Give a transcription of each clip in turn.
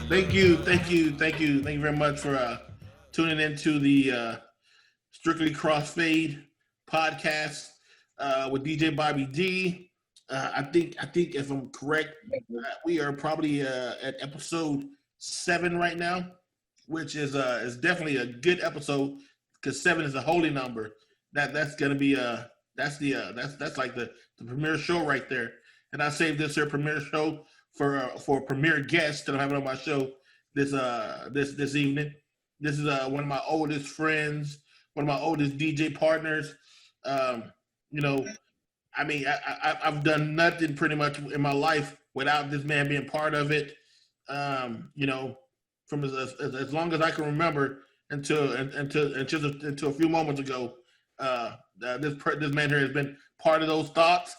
Thank you very much for tuning into the Strictly Crossfade podcast with DJ Bobby D. I think if I'm correct, we are probably at episode 7 right now, which is definitely a good episode because 7 is a holy number. That's gonna be that's like the premiere show right there. And I saved this here premiere show for a premiere guest that I'm having on my show this evening. This is one of my oldest friends, one of my oldest DJ partners. Um, you know, I mean, I've done nothing pretty much in my life without this man being part of it. You know, from as long as I can remember until a few moments ago, this man here has been part of those thoughts.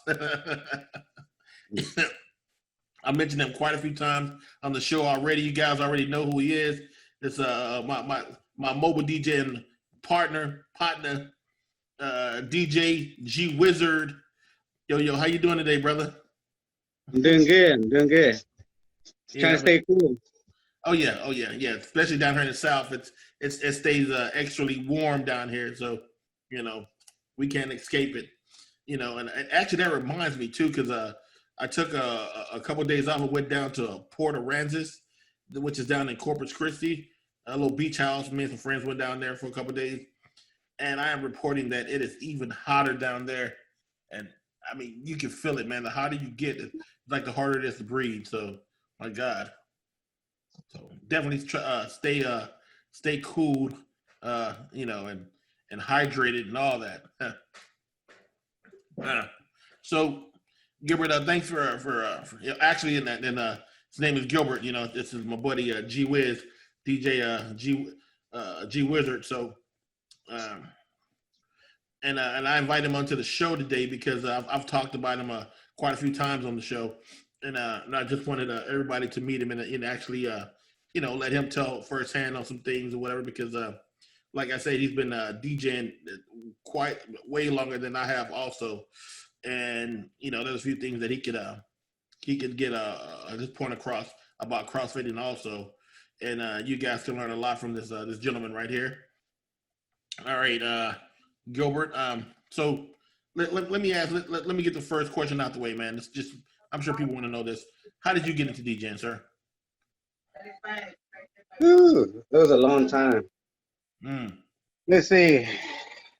I mentioned him quite a few times on the show already. You guys already know who he is. It's my mobile DJ and partner, DJ G Wizard. Yo, how you doing today, brother? I'm doing good. I'm doing good. Trying to stay cool. Oh yeah. Especially down here in the south, it stays extremely warm down here, so we can't escape it. And actually that reminds me too, because I took a couple of days off and went down to Port Aransas, which is down in Corpus Christi, a little beach house. Me and some friends went down there for a couple of days, and I am reporting that it is even hotter down there. And I mean, you can feel it, man. The hotter you get, it's like the harder it is to breathe. So, my God. So definitely stay cool, and hydrated and all that. So Gilbert, thanks for actually his name is Gilbert. This is my buddy G Wiz, DJ G Wizard. So, and I invited him onto the show today because I've talked about him quite a few times on the show, and I just wanted everybody to meet him and actually let him tell firsthand on some things or whatever, because like I said, he's been DJing quite way longer than I have also. And there's a few things that he could get his point across about crossfitting also, and you guys can learn a lot from this gentleman right here. All right, Gilbert. So let me ask. Let me get the first question out the way, man. It's just, I'm sure people want to know this. How did you get into DJing, sir? Ooh, that was a long time. Let's see.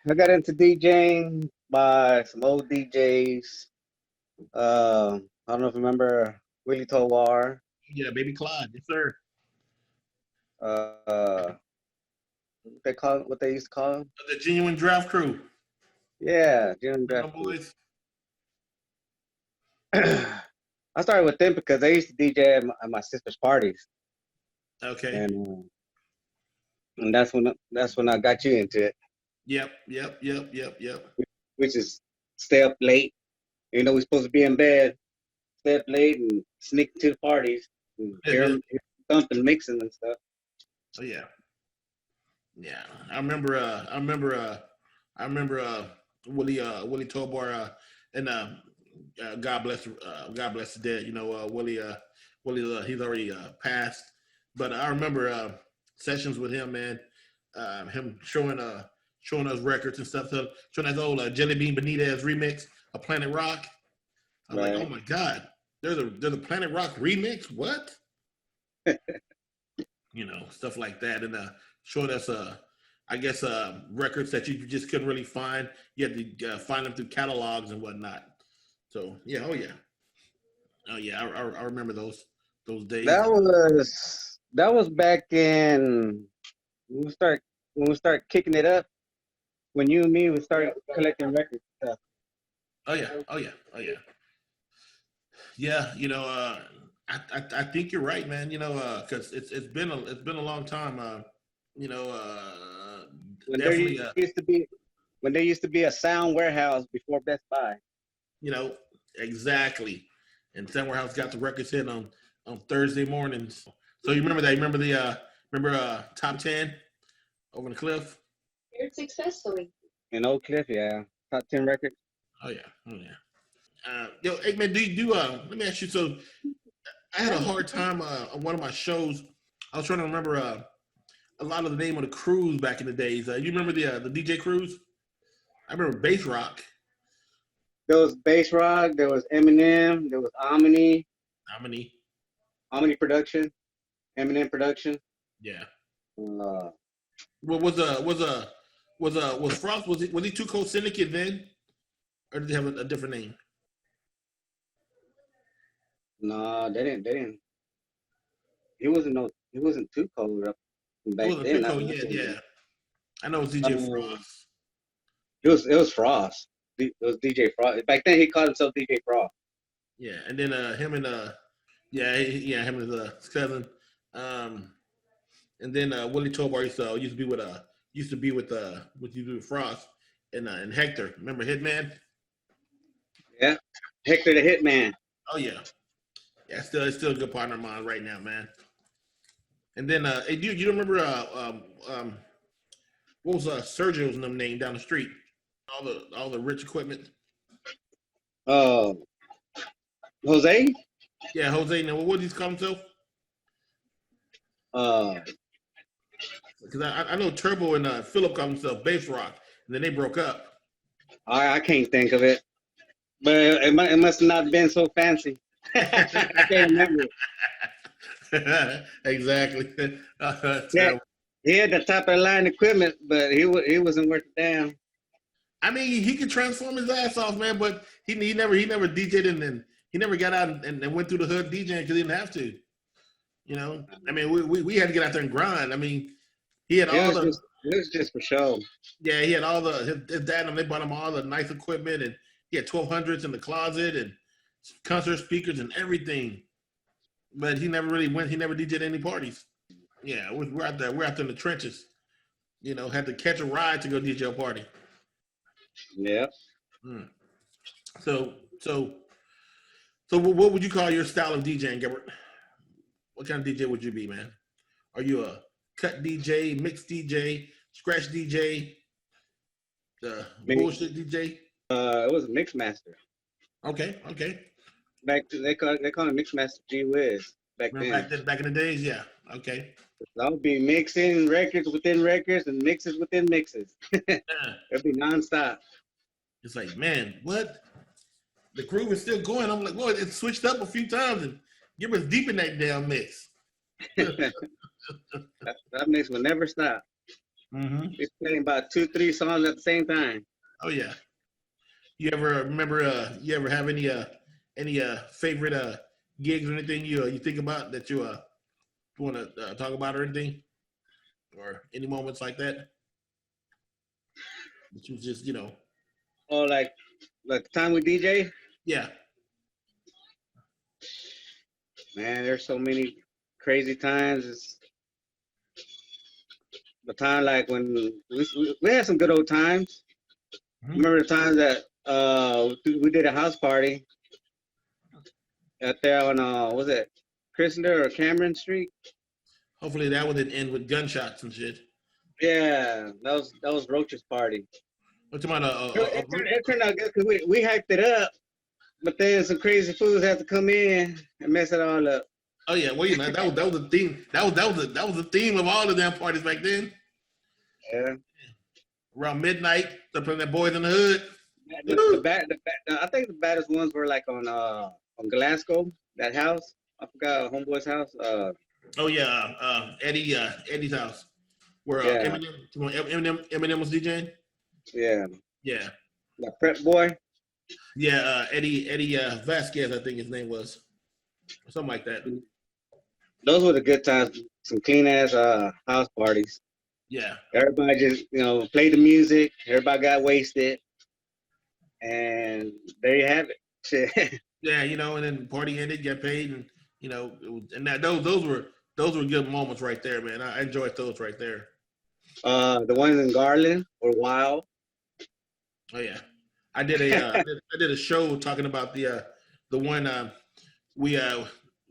I got into DJing by some old DJs. I don't know if you remember Willie Tovar. Yeah, Baby Clyde, yes, sir. What they used to call them? The Genuine Draft Crew. Yeah, Genuine Draft Crew. Boys. I started with them because they used to DJ at my sister's parties. Okay. And that's when I got you into it. Yep. Which is stay up late. We're supposed to be in bed, stay up late and sneak to the parties and hear something mixing and stuff. Oh yeah. Yeah. I remember Willie Tobar and God bless the dead. Willie he's already passed. But I remember sessions with him, man. Him showing us records and stuff. So showing that old Jelly Bean Benitez remix of Planet Rock. I was like, oh my God, there's a Planet Rock remix? What? Stuff like that. And showing us I guess records that you just couldn't really find. You had to find them through catalogs and whatnot. So yeah, I remember those days. That was back in when we start kicking it up. When you and me would start collecting records and stuff. Oh yeah. Yeah, I think you're right, man. Because it's been a long time. When there used to be a sound warehouse before Best Buy. Exactly. And Sound Warehouse got the records in on Thursday mornings. So you remember that? You remember Top 10 over in the Cliff? Very successfully. In Oak Cliff, yeah. Top 10 records. Oh yeah. Hey man, let me ask you. So I had a hard time on one of my shows I was trying to remember a lot of the name of the crews back in the days. You remember the DJ crews? I remember Bass Rock. There was Bass Rock. There was Eminem. There was How many? Omni Production, Eminem Production. Yeah. Uh, What was Frost? Was he Two Cold Syndicate then, or did he have a different name? no, they didn't. He wasn't too cold up It back wasn't then. Two Cold yet. Yeah, I know it's DJ Frost. It was Frost. It was DJ Frost. Back then, he called himself DJ Frost. Yeah, and then him and him and his cousin. And then Willie Tobar used to be with Frost and Hector. Remember Hitman? Yeah, Hector the Hitman. Oh yeah, it's still a good partner of mine right now, man. And then hey, you remember what was Sergio's name down the street? All the rich equipment. Jose. Yeah, Jose. Now what did he call himself? Because I know Turbo and Philip called himself Bass Rock, and then they broke up. I can't think of it, but it must have not been so fancy. I can't remember it. Exactly. Yeah, he had the top of the line equipment, but he wasn't worth a damn. I mean, he could transform his ass off, man, but he never DJ'd and he never got out and went through the hood DJing because he didn't have to. You know, I mean, we had to get out there and grind. I mean, he had it was just for show. Yeah, he had all his dad and they bought him all the nice equipment, and he had 1200s in the closet and concert speakers and everything. But he never really went. He never DJ'd any parties. Yeah, we're out there. We're out there in the trenches. You know, had to catch a ride to go DJ a party. Yeah. So what would you call your style of DJing, Gilbert? What kind of DJ would you be, man? Are you a cut DJ, mix DJ, scratch DJ, bullshit DJ? It was a mix master. Okay. They call it mix master G Wiz back then. Back in the days, yeah. Okay. I would be mixing records within records and mixes within mixes. Yeah. It'd be nonstop. It's like, man, what? The groove is still going. I'm like, boy, it switched up a few times and Gilbert's deep in that damn mix. that mix will never stop. Mm-hmm. He's playing about 2-3 songs at the same time. Oh yeah. You ever remember? You ever have any favorite gigs or anything you think about that you want to talk about or anything, or any moments like that? That you just Oh, like the time with DJ? Yeah. Man, there's so many crazy times. It's the time like when we had some good old times. Mm-hmm. Remember the time that we did a house party out there on was it Chrysler or Cameron Street? Hopefully that one didn't end with gunshots and shit. Yeah, that was Roach's party. What's about it turned out good because we hyped it up, but then some crazy fools had to come in and mess it all up. Oh yeah, well that was the theme. That was the theme of all the damn parties back then. Yeah. Around midnight, they're playing that Boys in the Hood. I think the baddest ones were like on Glasgow, that house. I forgot Homeboy's house. Oh yeah, Eddie's house, where Eminem was DJing. Yeah. Yeah. The Prep Boy. Yeah, Eddie Vasquez, I think his name was, or something like that. Those were the good times. Some clean ass house parties. Yeah. Everybody just played the music. Everybody got wasted, and there you have it. Shit. Yeah, and then the party ended, got paid, and those were good moments right there, man. I enjoyed those right there. The ones in Garland were wild. Oh yeah, I did a show talking about the one we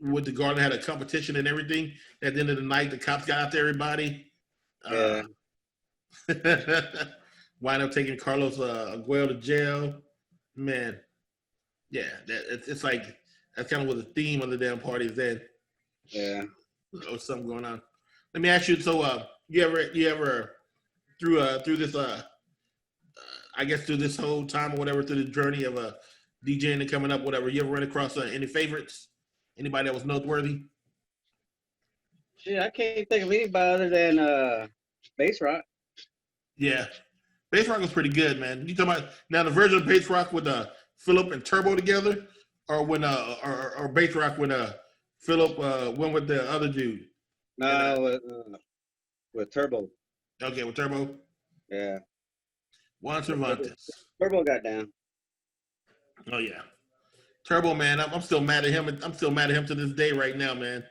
with the Garland had a competition and everything. At the end of the night, the cops got out to everybody. Yeah. Wind up taking Carlos Aguero to jail. Man, yeah, it's like that's kind of what the theme of the damn party is then. Yeah. Oh, something going on. Let me ask you. So, you ever through this I guess through this whole time or whatever, through the journey of DJing and coming up, whatever, you ever run across any favorites? Anybody that was noteworthy? Shit, I can't think of anybody other than Bass Rock. Yeah, Bass Rock was pretty good, man. You talking about now the version of Bass Rock with Philip and Turbo together, or when or Bass Rock when Philip went with the other dude? No, with Turbo. Okay, with Turbo. Yeah. Juan Cervantes. Turbo got down. Oh yeah, Turbo, man. I'm still mad at him. I'm still mad at him to this day, right now, man.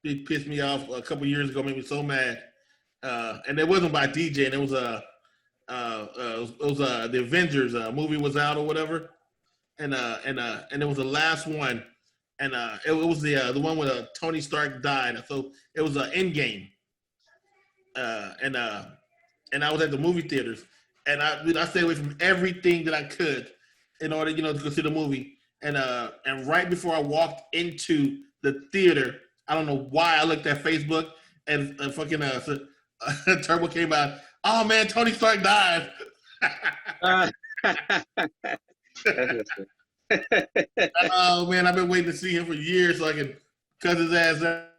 He pissed me off a couple years ago. Made me so mad. And it wasn't by DJ. And it was the Avengers movie was out or whatever. And it was the last one. And it was the one where Tony Stark died. So it was an Endgame. And I was at the movie theaters. And I stayed away from everything that I could in order, to go see the movie. And right before I walked into the theater, I don't know why I looked at Facebook and fucking Turbo came out. Oh man, Tony Stark died. Oh man, I've been waiting to see him for years so I can cut his ass out.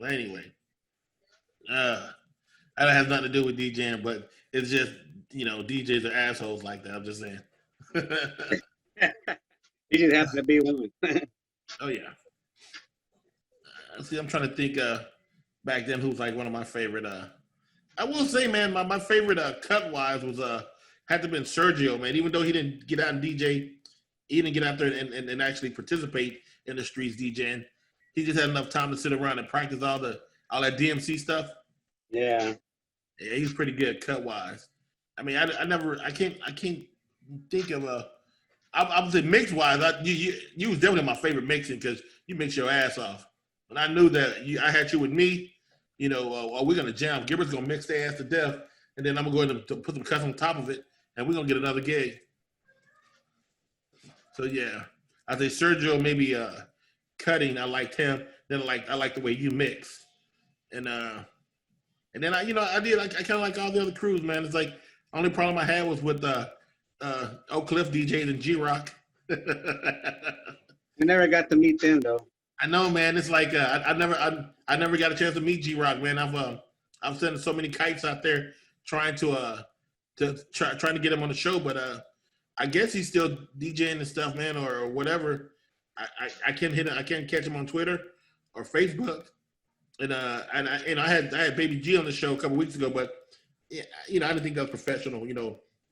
Well, anyway, that has nothing to do with DJing, but it's just DJs are assholes like that. I'm just saying. He just happened to be one. Oh yeah. See, I'm trying to think back then who's like one of my favorite. I will say, man, my favorite cut wise was had to have been Sergio, man. Even though he didn't get out and DJ, he didn't get out there and actually participate in the streets DJing. He just had enough time to sit around and practice all that DMC stuff. Yeah. Yeah, he's pretty good cut wise. I mean, I can't think of a. I would say mix wise, you was definitely my favorite mixing because you mix your ass off. And I knew that I had you with me. We're gonna jam. Gilbert's gonna mix their ass to death, and then I'm gonna go ahead and put some cuts on top of it, and we're gonna get another gig. So yeah, I say Sergio maybe cutting. I liked him. Then I like the way you mix, and then I kind of like all the other crews, man. It's like only problem I had was with Oak Cliff DJs and G Rock. I never got to meet them though. I know, man. It's like I never got a chance to meet G Rock, man. I've sent so many kites out there trying to get him on the show, but I guess he's still DJing and stuff, man, or whatever. I can't hit him. I can't catch him on Twitter or Facebook. And I had Baby G on the show a couple weeks ago, but I didn't think that was professional.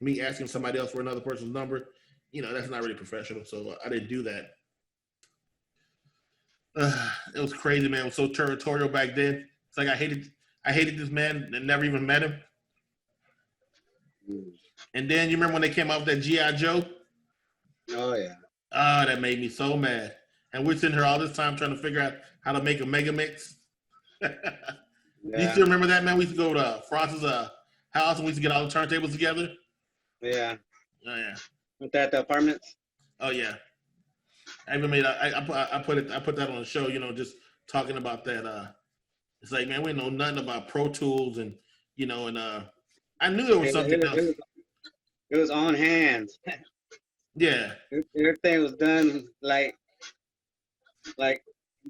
Me asking somebody else for another person's number, that's not really professional. So I didn't do that. It was crazy, man. It was so territorial back then. It's like I hated this man and never even met him. And then you remember when they came out with that G.I. Joe? Oh yeah. Oh, that made me so mad. And we're sitting here all this time trying to figure out how to make a mega mix. Yeah. You still remember that, man? We used to go to Frost's house and we used to get all the turntables together. Yeah. Oh yeah. With that the apartments. Oh yeah. I even made I put that on the show, just talking about that. It's like, man, we know nothing about Pro Tools and I knew there was something else. It was on hands. Yeah. Everything was done like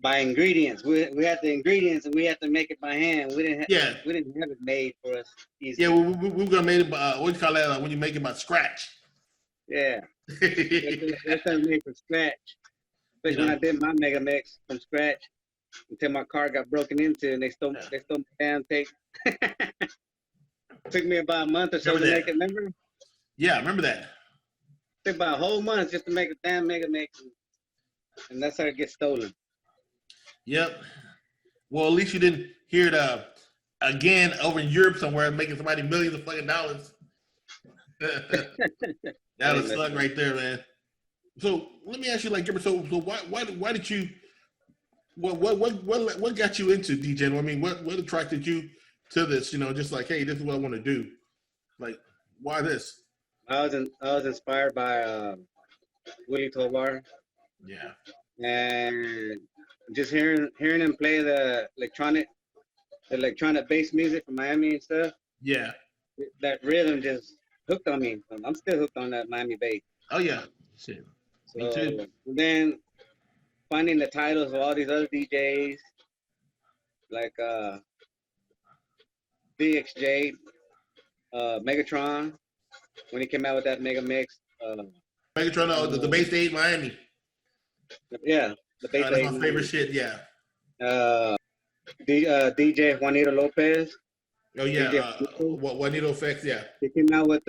by ingredients. We had the ingredients and we had to make it by hand. We didn't have it made for us easily. Yeah, we were gonna make it by what do you call that when you make it by scratch? Yeah. That's made from scratch. Especially when I did my mega mix from scratch until my car got broken into and they stole my damn tape. Took me about a month or so to make it, remember? Yeah, I remember that. Took about a whole month just to make a damn mega mix. And that's how it gets stolen. Yep. Well, at least you didn't hear it again over in Europe somewhere making somebody millions of fucking dollars. That was suck right there, man. So let me ask you, like, so why did you what got you into DJing? I mean, what attracted you to this? Just like, hey, this is what I want to do. Like, why this? I was inspired by Willie Tovar. Yeah. And just hearing him play the electronic bass music from Miami and stuff. Yeah. That rhythm just hooked on me. I'm still hooked on that Miami bass. Oh yeah. Shit. Me So too. then finding the titles of all these other DJs like DXJ, Megatron, when he came out with that Mega Mix. Megatron, the Bay State Miami. Yeah, the bass. That's my favorite shit. Yeah. DJ Juanito Lopez. Oh yeah. Juanito Effects. Yeah. He came out with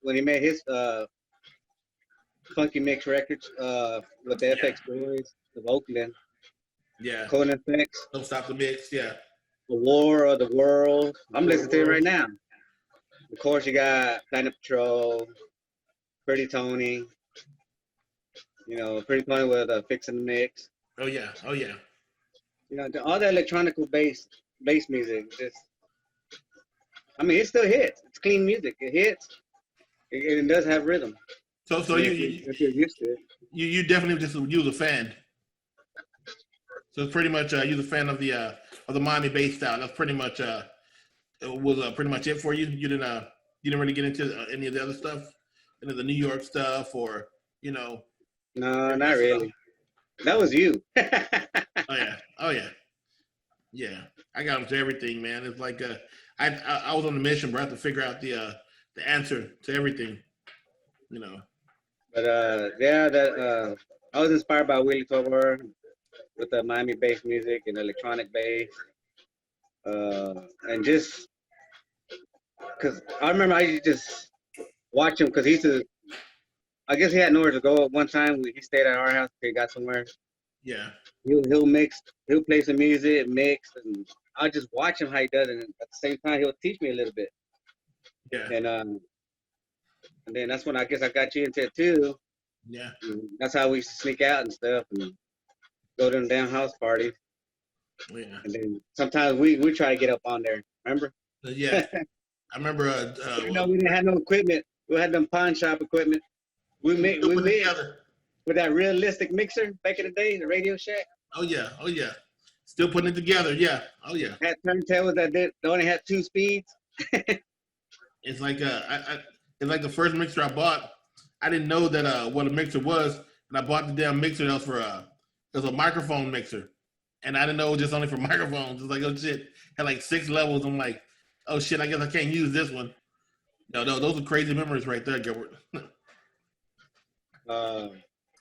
when he made his Funky Mix Records with the FX Boys of Oakland. Yeah. Cone Effects. Don't Stop the Mix. Yeah. The War of the World. I'm listening to it right now. Of course, you got Planet Patrol, Pretty Tony. You know, Pretty Tony with Fixing the Mix. Oh yeah. Oh yeah. You know, all the electronical bass music. Just, I mean, it still hits. It's clean music. It hits. It does have rhythm. So if you're used to it. You definitely just you a fan. So it's pretty much you're the fan of the Miami bass style. That's pretty much was pretty much it for you. You didn't really get into any of the other stuff, any of the New York stuff, or you know. No, not really. That was you. Oh yeah. Yeah, I got into everything, man. It's like I was on a mission, bro. I had to figure out the answer to everything, you know. But I was inspired by Willie Tovar with the Miami bass music and electronic bass, and just because I remember I used to just watch him because I guess he had nowhere to go at one time. He stayed at our house. He got somewhere. Yeah. He'll play some music, mix, and I'll just watch him how he does it. And at the same time, he'll teach me a little bit. Yeah. And then that's when I guess I got you into it too. Yeah. And that's how we used to sneak out and stuff and go to them damn house parties. Yeah. And then sometimes we try to get up on there. Remember? Yeah. I remember. We didn't have no equipment. We had them pawn shop equipment. We made with that realistic mixer back in the day, the Radio Shack. Oh yeah. Still putting it together. Yeah. Oh yeah. Had turntables that only had 2 speeds. It's like it's like the first mixer I bought. I didn't know that what a mixer was, and I bought the damn mixer that was for it was a microphone mixer, and I didn't know it was just only for microphones. It's like, oh shit, had like 6 levels. I'm like, oh shit, I guess I can't use this one. No, those are crazy memories right there, Gilbert.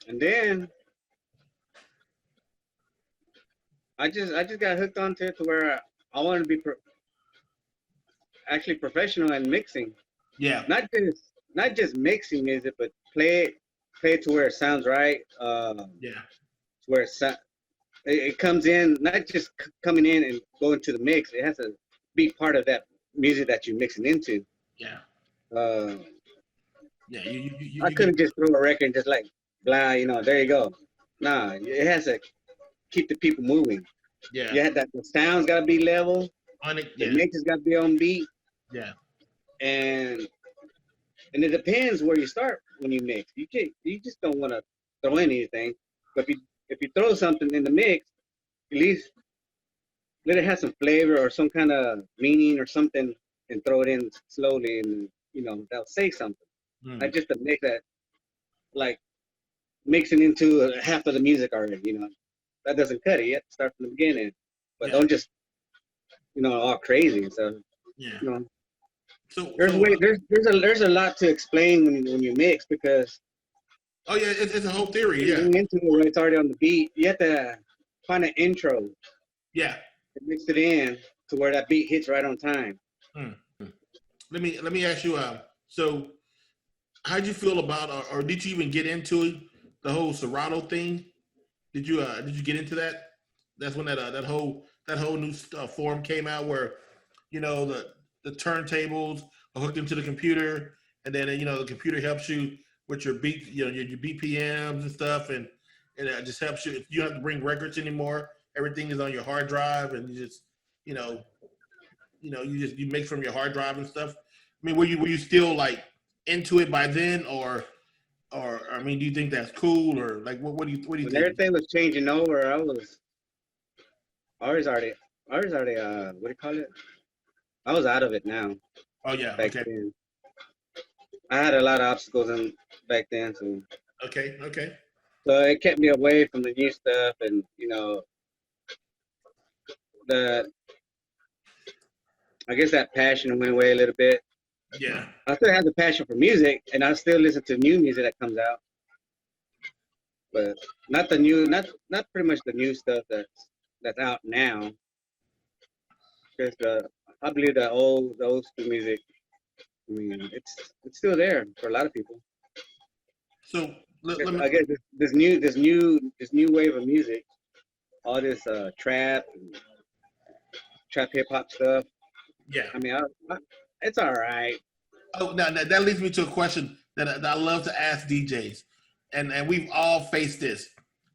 And then I just got hooked onto it to where I wanted to be actually professional in mixing. Yeah. Not just mixing music, but play it to where it sounds right. Yeah. Where it comes in, not just coming in and going to the mix. It has to be part of that music that you're mixing into. Yeah. Yeah. I couldn't just throw a record and just like blah, there you go. Nah, it has to keep the people moving. Yeah. You had that the sound's gotta be level. The mix has gotta be on beat. Yeah. And it depends where you start when you mix. You just don't want to throw in anything. But if you throw something in the mix, at least let it have some flavor or some kind of meaning or something, and throw it in slowly, and that'll say something. Not just to make that like mixing into half of the music already. That doesn't cut it. You have to start from the beginning. But don't just all crazy and stuff. Yeah. So there's a lot to explain when you mix, because it's a whole theory. Yeah. Into it when it's already on the beat, you have to find an intro. Yeah. And mix it in to where that beat hits right on time. Let me ask you. So, how'd you feel about, or did you even get into it, the whole Serato thing? Did you get into that? That's when that whole new form came out where, the turntables are hooked into the computer, and then the computer helps you with your beat, your BPMs and stuff, and it just helps you. You don't have to bring records anymore. Everything is on your hard drive, and you just you mix from your hard drive and stuff. I mean, were you still like into it by then, or or I mean, do you think that's cool, or like what do you When think? everything was changing over, I was already, what do you call it? I was out of it now. Oh yeah, Back okay, then, I had a lot of obstacles back then, okay. so it kept me away from the new stuff, and the I guess that passion went away a little bit. Yeah. I still have the passion for music, and I still listen to new music that comes out, but not pretty much the new stuff that's out now. Because I believe the old school music. I mean, it's still there for a lot of people. So let me. I guess this new wave of music, all this trap hip hop stuff. Yeah. I mean, it's all right. Oh, now that leads me to a question that I love to ask DJs, and we've all faced this.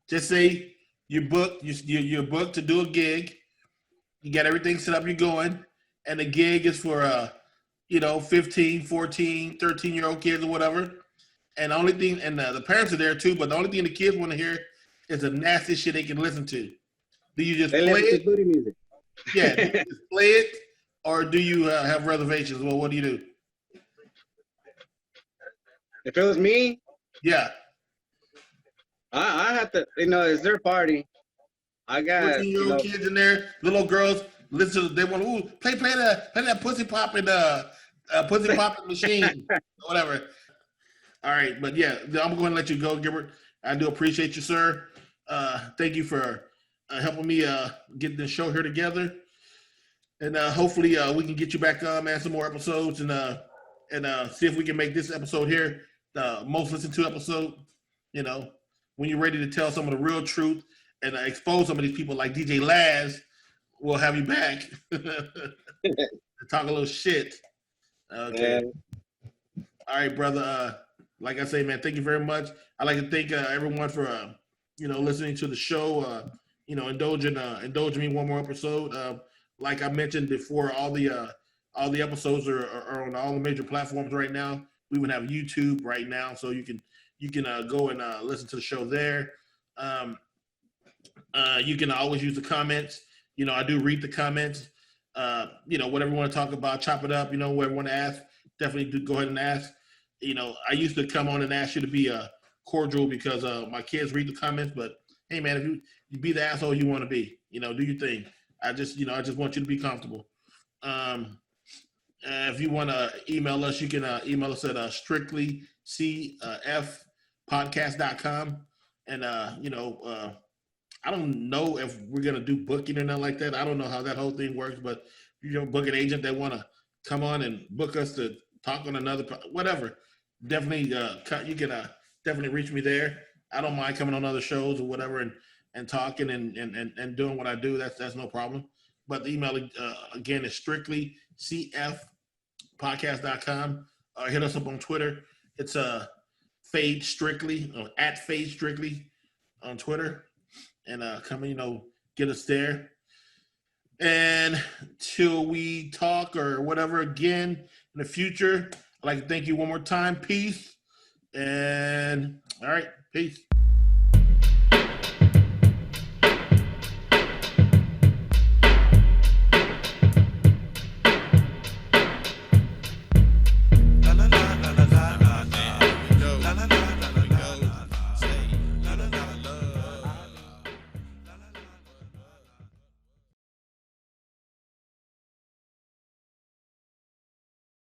Just say you're booked to do a gig, you got everything set up, you're going, and the gig is for 15, 14, 13-year-old kids or whatever. And the only thing, and the parents are there too, but the only thing the kids want to hear is the nasty shit they can listen to. Do you just They play listen to it? booty music. Yeah, do you just play it, or do you have reservations? Well, what do you do? If it was me, Yeah, I have to. It's their party. I got 14-year-old kids in there, little girls listen to, they want to play that pussy popping machine, whatever. All right, but yeah, I'm going to let you go, Gilbert. I do appreciate you, sir. Thank you for helping me get this show here together, and hopefully we can get you back on, man, some more episodes, and see if we can make this episode here the most listened to episode. When you're ready to tell some of the real truth and expose some of these people like DJ Laz, we'll have you back to talk a little shit. Okay. Yeah. All right, brother. Like I say, man, thank you very much. I'd like to thank everyone for listening to the show. Indulging me one more episode. Like I mentioned before, all the episodes are on all the major platforms right now. We would have YouTube right now, so you can go and listen to the show there. You can always use the comments. I do read the comments. Whatever you want to talk about, chop it up. Whatever you want to ask, definitely do go ahead and ask. I used to come on and ask you to be cordial because my kids read the comments. But hey, man, if you be the asshole you want to be, do your thing. I just want you to be comfortable. If you want to email us, you can email us at strictlycfpodcast.com. And I don't know if we're gonna do booking or nothing like that. I don't know how that whole thing works, but if you book an agent that want to come on and book us to talk on another whatever, definitely you can definitely reach me there. I don't mind coming on other shows or whatever and talking and doing what I do. That's no problem. But the email again is strictlycfpodcast.com. Hit us up on Twitter. It's Fade Strictly at Fade Strictly on Twitter. And come and get us there. And till we talk or whatever again in the future, I'd like to thank you one more time. Peace. And all right, peace.